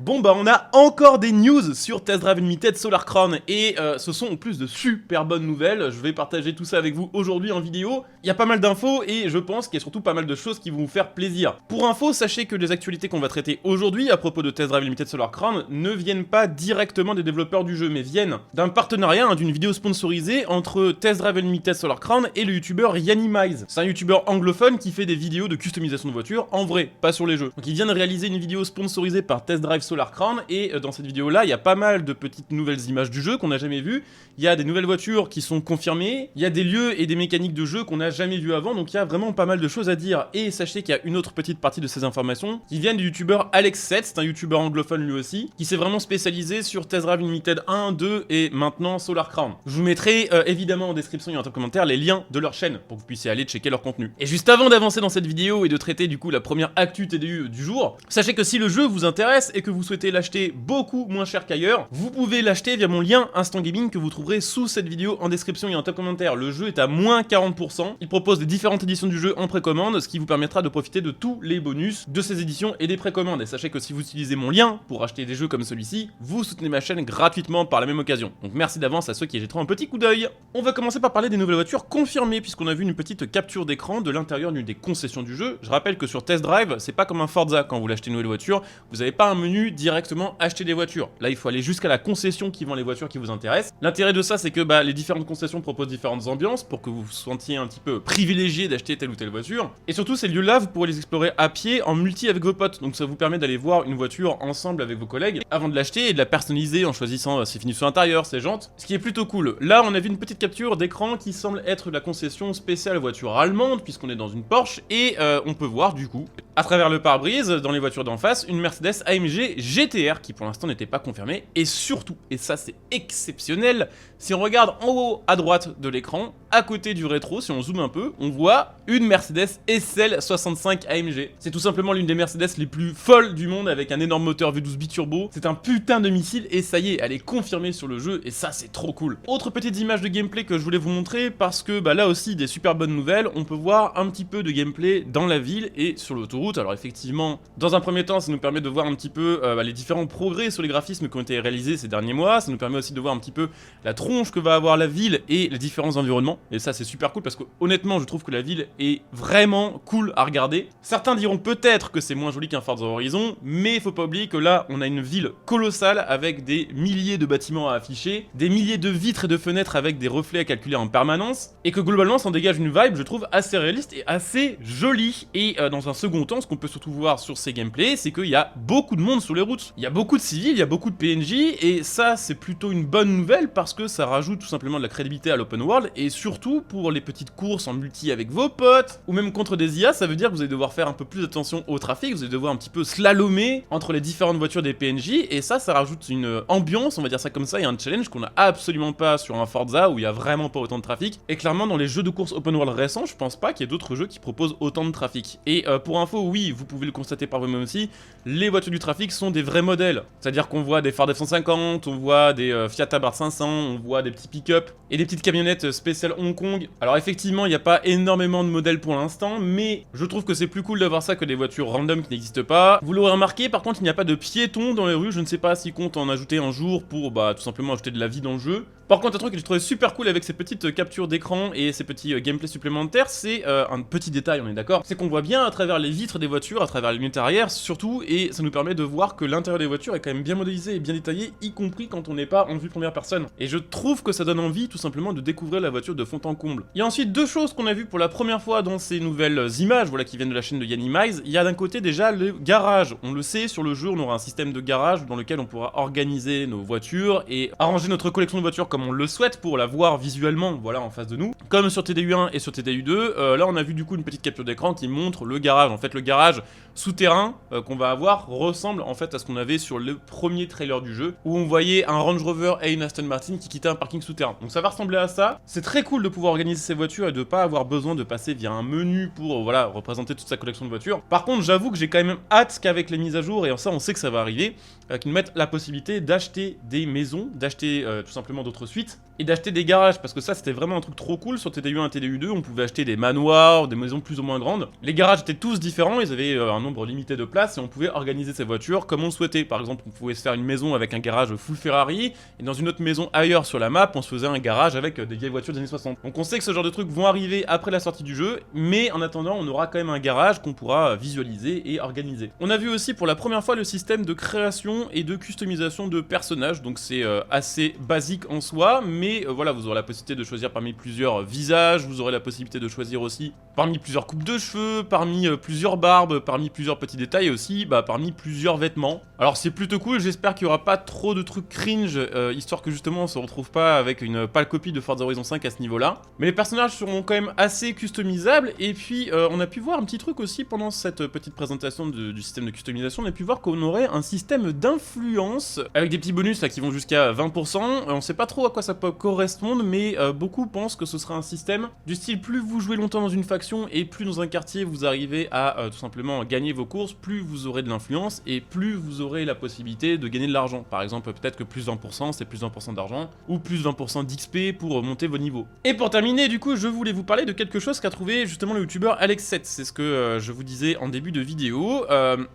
Bon bah on a encore des news sur Test Drive Unlimited Solar Crown et ce sont en plus de super bonnes nouvelles. Je vais partager tout ça avec vous aujourd'hui en vidéo. Il y a pas mal d'infos et je pense qu'il y a surtout pas mal de choses qui vont vous faire plaisir. Pour info, sachez que les actualités qu'on va traiter aujourd'hui à propos de Test Drive Unlimited Solar Crown ne viennent pas directement des développeurs du jeu mais viennent d'un partenariat, d'une vidéo sponsorisée entre Test Drive Unlimited Solar Crown et le youtubeur Yanimize. C'est un youtubeur anglophone qui fait des vidéos de customisation de voitures en vrai, pas sur les jeux. Donc il vient de réaliser une vidéo sponsorisée par Test Drive Solar Crown et dans cette vidéo là il y a pas mal de petites nouvelles images du jeu qu'on n'a jamais vues, il y a des nouvelles voitures qui sont confirmées, il y a des lieux et des mécaniques de jeu qu'on n'a jamais vues avant, donc il y a vraiment pas mal de choses à dire. Et sachez qu'il y a une autre petite partie de ces informations qui viennent du youtubeur Alex7, c'est un youtubeur anglophone lui aussi, qui s'est vraiment spécialisé sur Test Drive Unlimited 1, 2 et maintenant Solar Crown. Je vous mettrai évidemment en description et en commentaire les liens de leur chaîne pour que vous puissiez aller checker leur contenu. Et juste avant d'avancer dans cette vidéo et de traiter du coup la première actu TDU du jour, sachez que si le jeu vous intéresse et que vous souhaitez l'acheter beaucoup moins cher qu'ailleurs, vous pouvez l'acheter via mon lien Instant Gaming que vous trouverez sous cette vidéo en description et en commentaire. Le jeu est à moins 40%, il propose des différentes éditions du jeu en précommande, ce qui vous permettra de profiter de tous les bonus de ces éditions et des précommandes. Et sachez que si vous utilisez mon lien pour acheter des jeux comme celui-ci, vous soutenez ma chaîne gratuitement par la même occasion. Donc merci d'avance à ceux qui y jetteront un petit coup d'œil. On va commencer par parler des nouvelles voitures confirmées, puisqu'on a vu une petite capture d'écran de l'intérieur d'une des concessions du jeu. Je rappelle que sur Test Drive, c'est pas comme un Forza quand vous l'achetez une nouvelle voiture, vous n'avez pas un menu directement acheter des voitures. Là, il faut aller jusqu'à la concession qui vend les voitures qui vous intéressent. L'intérêt de ça, c'est que les différentes concessions proposent différentes ambiances pour que vous vous sentiez un petit peu privilégié d'acheter telle ou telle voiture. Et surtout, ces lieux-là, vous pourrez les explorer à pied en multi avec vos potes. Donc ça vous permet d'aller voir une voiture ensemble avec vos collègues avant de l'acheter et de la personnaliser en choisissant ses finitions intérieures, ses jantes, ce qui est plutôt cool. Là, on a vu une petite capture d'écran qui semble être la concession spéciale voiture allemande, puisqu'on est dans une Porsche, et on peut voir du coup, à travers le pare-brise, dans les voitures d'en face, une Mercedes AMG GTR qui pour l'instant n'était pas confirmée, et surtout, et ça c'est exceptionnel, si on regarde en haut à droite de l'écran, à côté du rétro, si on zoome un peu, on voit une Mercedes SL 65 AMG. C'est tout simplement l'une des Mercedes les plus folles du monde avec un énorme moteur V12 biturbo. C'est un putain de missile et ça y est, elle est confirmée sur le jeu et ça c'est trop cool. Autre petite image de gameplay que je voulais vous montrer parce que là aussi des super bonnes nouvelles, on peut voir un petit peu de gameplay dans la ville et sur l'autoroute. Alors effectivement, dans un premier temps, ça nous permet de voir un petit peu les différents progrès sur les graphismes qui ont été réalisés ces derniers mois. Ça nous permet aussi de voir un petit peu la tronche que va avoir la ville et les différents environnements. Et ça c'est super cool parce que honnêtement je trouve que la ville est vraiment cool à regarder. Certains diront peut-être que c'est moins joli qu'un Forza Horizon, mais faut pas oublier que là on a une ville colossale avec des milliers de bâtiments à afficher, des milliers de vitres et de fenêtres avec des reflets à calculer en permanence, et que globalement ça en dégage une vibe je trouve assez réaliste et assez jolie. Et dans un second temps, ce qu'on peut surtout voir sur ces gameplays, c'est qu'il y a beaucoup de monde sur les routes. Il y a beaucoup de civils, il y a beaucoup de PNJ, et ça c'est plutôt une bonne nouvelle parce que ça rajoute tout simplement de la crédibilité à l'open world, et surtout pour les petites courses en multi avec vos potes, ou même contre des IA, ça veut dire que vous allez devoir faire un peu plus attention au trafic, vous allez devoir un petit peu slalomer entre les différentes voitures des PNJ, et ça rajoute une ambiance, on va dire ça comme ça, et un challenge qu'on a absolument pas sur un Forza où il y a vraiment pas autant de trafic, et clairement dans les jeux de course open world récents, je pense pas qu'il y ait d'autres jeux qui proposent autant de trafic. Et pour info, oui, vous pouvez le constater par vous-même aussi, les voitures du trafic sont des vrais modèles, c'est-à-dire qu'on voit des Ford F-150, on voit des Fiat Abarth 500, on voit des petits pick-up, et des petites camionnettes spéciales Hong Kong. Alors effectivement, il n'y a pas énormément de modèles pour l'instant, mais je trouve que c'est plus cool d'avoir ça que des voitures random qui n'existent pas. Vous l'aurez remarqué, par contre, il n'y a pas de piétons dans les rues, je ne sais pas s'ils comptent en ajouter un jour pour tout simplement ajouter de la vie dans le jeu. Par contre, un truc que j'ai trouvé super cool avec ces petites captures d'écran et ces petits gameplays supplémentaires, c'est un petit détail, on est d'accord, c'est qu'on voit bien à travers les vitres des voitures, à travers les lunettes arrière surtout, et ça nous permet de voir que l'intérieur des voitures est quand même bien modélisé et bien détaillé, y compris quand on n'est pas en vue première personne. Et je trouve que ça donne envie tout simplement de découvrir la voiture de fond en comble. Il y a ensuite deux choses qu'on a vues pour la première fois dans ces nouvelles images, qui viennent de la chaîne de Yanimize. Il y a d'un côté déjà le garage. On le sait, sur le jeu, on aura un système de garage dans lequel on pourra organiser nos voitures et arranger notre collection de voitures comme on le souhaite pour la voir visuellement, en face de nous. Comme sur TDU1 et sur TDU2, là on a vu du coup une petite capture d'écran qui montre le garage. En fait, le garage souterrain qu'on va avoir ressemble en fait à ce qu'on avait sur le premier trailer du jeu, où on voyait un Range Rover et une Aston Martin qui quittaient un parking souterrain. Donc ça va ressembler à ça. C'est très cool de pouvoir organiser ces voitures et de pas avoir besoin de passer via un menu pour représenter toute sa collection de voitures. Par contre, j'avoue que j'ai quand même hâte qu'avec les mises à jour, et ça on sait que ça va arriver, qu'ils nous mettent la possibilité d'acheter des maisons, d'acheter tout simplement d'autres suites, et d'acheter des garages, parce que ça c'était vraiment un truc trop cool. Sur TDU1 et TDU2, on pouvait acheter des manoirs, des maisons plus ou moins grandes. Les garages étaient tous différents, ils avaient un nombre limité de places, et on pouvait organiser ces voitures couleurs comme on le souhaitait. Par exemple, on pouvait se faire une maison avec un garage full Ferrari, et dans une autre maison ailleurs sur la map, on se faisait un garage avec des vieilles voitures des années 60. Donc on sait que ce genre de trucs vont arriver après la sortie du jeu, mais en attendant, on aura quand même un garage qu'on pourra visualiser et organiser. On a vu aussi pour la première fois le système de création et de customisation de personnages, donc c'est assez basique en soi, mais voilà, vous aurez la possibilité de choisir parmi plusieurs visages, vous aurez la possibilité de choisir aussi parmi plusieurs coupes de cheveux, parmi plusieurs barbes, parmi plusieurs petits détails et aussi parmi plusieurs vêtements. Alors c'est plutôt cool, j'espère qu'il n'y aura pas trop de trucs cringe, histoire que justement on se retrouve pas avec une pâle copie de Forza Horizon 5 à ce niveau-là. Mais les personnages seront quand même assez customisables, et puis on a pu voir un petit truc aussi pendant cette petite présentation du système de customisation, on a pu voir qu'on aurait un système d'influence, avec des petits bonus là qui vont jusqu'à 20%, on sait pas trop à quoi ça peut correspondre, mais beaucoup pensent que ce sera un système du style plus vous jouez longtemps dans une faction et plus dans un quartier vous arrivez à tout simplement gagner vos courses, plus vous aurez de l'influence et plus vous aurez la possibilité de gagner de l'argent. Par exemple, peut-être que plus 20% c'est plus 20% d'argent, ou plus 20% d'XP pour monter vos niveaux. Et pour terminer, du coup, je voulais vous parler de quelque chose qu'a trouvé justement le youtubeur Alex7. C'est ce que je vous disais en début de vidéo.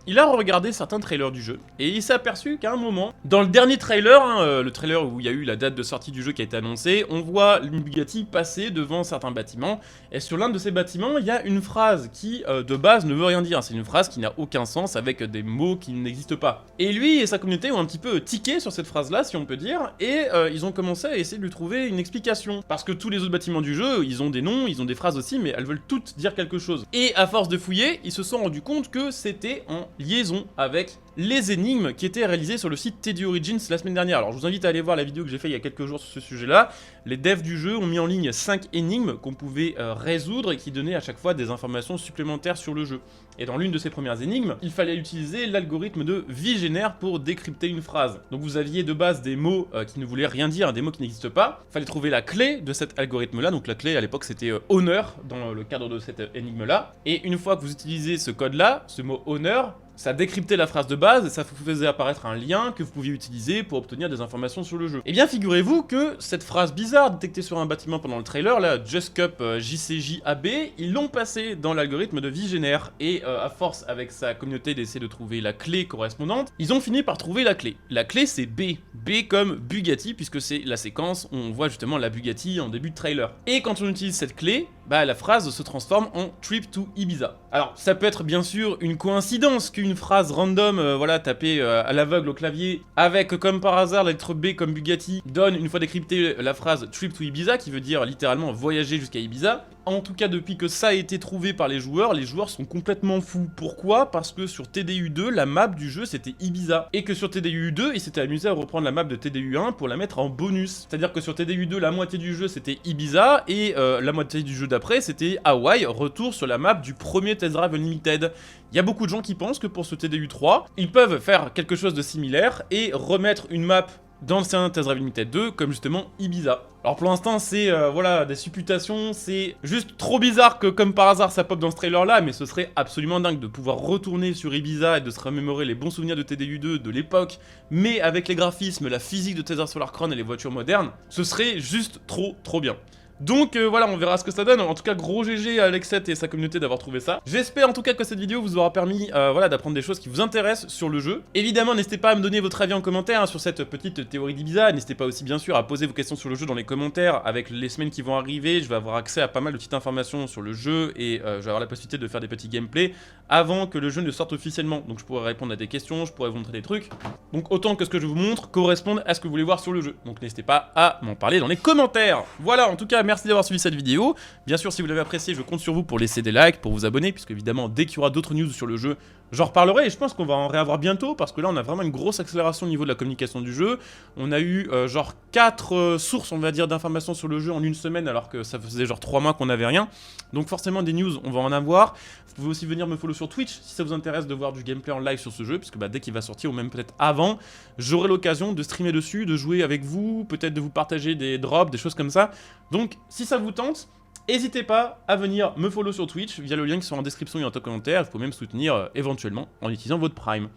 Il a regardé certains trailers du jeu et il s'est aperçu qu'à un moment, dans le dernier trailer, le trailer où il y a eu la date de sortie du jeu qui a été annoncée, on voit une Bugatti passer devant certains bâtiments, et sur l'un de ces bâtiments, il y a une phrase qui, de base, ne veut rien dire. C'est une phrase qui n'a aucun sens avec des mots qui n'existent pas. Et lui et sa communauté ont un petit peu tiqué sur cette phrase-là, si on peut dire, et ils ont commencé à essayer de lui trouver une explication. Parce que tous les autres bâtiments du jeu, ils ont des noms, ils ont des phrases aussi, mais elles veulent toutes dire quelque chose. Et à force de fouiller, ils se sont rendus compte que c'était en liaison avec les énigmes qui étaient réalisées sur le site TD Origins la semaine dernière. Alors je vous invite à aller voir la vidéo que j'ai fait il y a quelques jours sur ce sujet-là. Les devs du jeu ont mis en ligne 5 énigmes qu'on pouvait résoudre et qui donnaient à chaque fois des informations supplémentaires sur le jeu. Et dans l'une de ces premières énigmes, il fallait utiliser l'algorithme de Vigenère pour décrypter une phrase. Donc vous aviez de base des mots qui ne voulaient rien dire, des mots qui n'existent pas. Il fallait trouver la clé de cet algorithme-là. Donc la clé à l'époque c'était honneur dans le cadre de cette énigme-là. Et une fois que vous utilisez ce code-là, ce mot honneur, ça décryptait la phrase de base et ça vous faisait apparaître un lien que vous pouviez utiliser pour obtenir des informations sur le jeu. Et bien figurez-vous que cette phrase bizarre détectée sur un bâtiment pendant le trailer, là, Just Cup JCJAB, ils l'ont passé dans l'algorithme de Vigenère. Et à force avec sa communauté d'essayer de trouver la clé correspondante, ils ont fini par trouver la clé. La clé c'est B. B comme Bugatti, puisque c'est la séquence où on voit justement la Bugatti en début de trailer. Et quand on utilise cette clé, la phrase se transforme en Trip to Ibiza. Alors, ça peut être bien sûr une coïncidence qu'une phrase random, voilà, tapée à l'aveugle au clavier, avec comme par hasard la lettre B comme Bugatti, donne une fois décryptée la phrase Trip to Ibiza, qui veut dire littéralement voyager jusqu'à Ibiza. En tout cas, depuis que ça a été trouvé par les joueurs sont complètement fous. Pourquoi? Parce que sur TDU2, la map du jeu c'était Ibiza. Et que sur TDU2, ils s'étaient amusés à reprendre la map de TDU1 pour la mettre en bonus. C'est-à-dire que sur TDU2, la moitié du jeu c'était Ibiza, et la moitié du jeu d'après c'était Hawaï, retour sur la map du premier Test Drive Unlimited. Il y a beaucoup de gens qui pensent que pour ce TDU3, ils peuvent faire quelque chose de similaire et remettre une map dans l'ancien Test Drive Limited 2 comme justement Ibiza. Alors pour l'instant c'est voilà, des supputations, c'est juste trop bizarre que comme par hasard ça pop dans ce trailer là, mais ce serait absolument dingue de pouvoir retourner sur Ibiza et de se remémorer les bons souvenirs de TDU2 de l'époque, mais avec les graphismes, la physique de Tether Solar Crown et les voitures modernes, ce serait juste trop bien. Donc voilà, on verra ce que ça donne. En tout cas, gros GG à Alex7 et sa communauté d'avoir trouvé ça. J'espère en tout cas que cette vidéo vous aura permis voilà, d'apprendre des choses qui vous intéressent sur le jeu. Évidemment, n'hésitez pas à me donner votre avis en commentaire sur cette petite théorie d'Ibiza. N'hésitez pas aussi bien sûr à poser vos questions sur le jeu dans les commentaires. Avec les semaines qui vont arriver, je vais avoir accès à pas mal de petites informations sur le jeu et je vais avoir la possibilité de faire des petits gameplays avant que le jeu ne sorte officiellement. Donc je pourrai répondre à des questions, je pourrai vous montrer des trucs. Donc autant que ce que je vous montre corresponde à ce que vous voulez voir sur le jeu. Donc n'hésitez pas à m'en parler dans les commentaires. Voilà, en tout cas, merci d'avoir suivi cette vidéo. Bien sûr, si vous l'avez apprécié, je compte sur vous pour laisser des likes, pour vous abonner, puisque évidemment, dès qu'il y aura d'autres news sur le jeu, j'en reparlerai et je pense qu'on va en réavoir bientôt, parce que là, on a vraiment une grosse accélération au niveau de la communication du jeu. On a eu genre 4 sources, on va dire, d'informations sur le jeu en une semaine, alors que ça faisait genre 3 mois qu'on n'avait rien. Donc forcément, des news, on va en avoir. Vous pouvez aussi venir me follow sur Twitch, si ça vous intéresse de voir du gameplay en live sur ce jeu, puisque dès qu'il va sortir, ou même peut-être avant, j'aurai l'occasion de streamer dessus, de jouer avec vous, peut-être de vous partager des drops, des choses comme ça. Donc, si ça vous tente, n'hésitez pas à venir me follow sur Twitch via le lien qui sera en description et en top commentaire. Vous pouvez même soutenir éventuellement en utilisant votre Prime.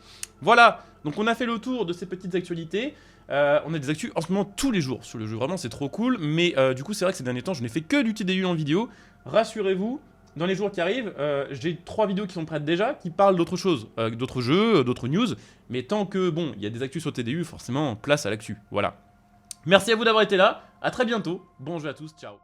Voilà, donc on a fait le tour de ces petites actualités. On a des actus en ce moment tous les jours sur le jeu, vraiment c'est trop cool. Mais du coup c'est vrai que ces derniers temps je n'ai fait que du TDU en vidéo. Rassurez-vous, dans les jours qui arrivent, j'ai 3 vidéos qui sont prêtes déjà, qui parlent d'autres choses, d'autres jeux, d'autres news, mais tant que, bon, il y a des actus sur TDU, forcément, place à l'actu, voilà. Merci à vous d'avoir été là, à très bientôt, bon jeu à tous, ciao.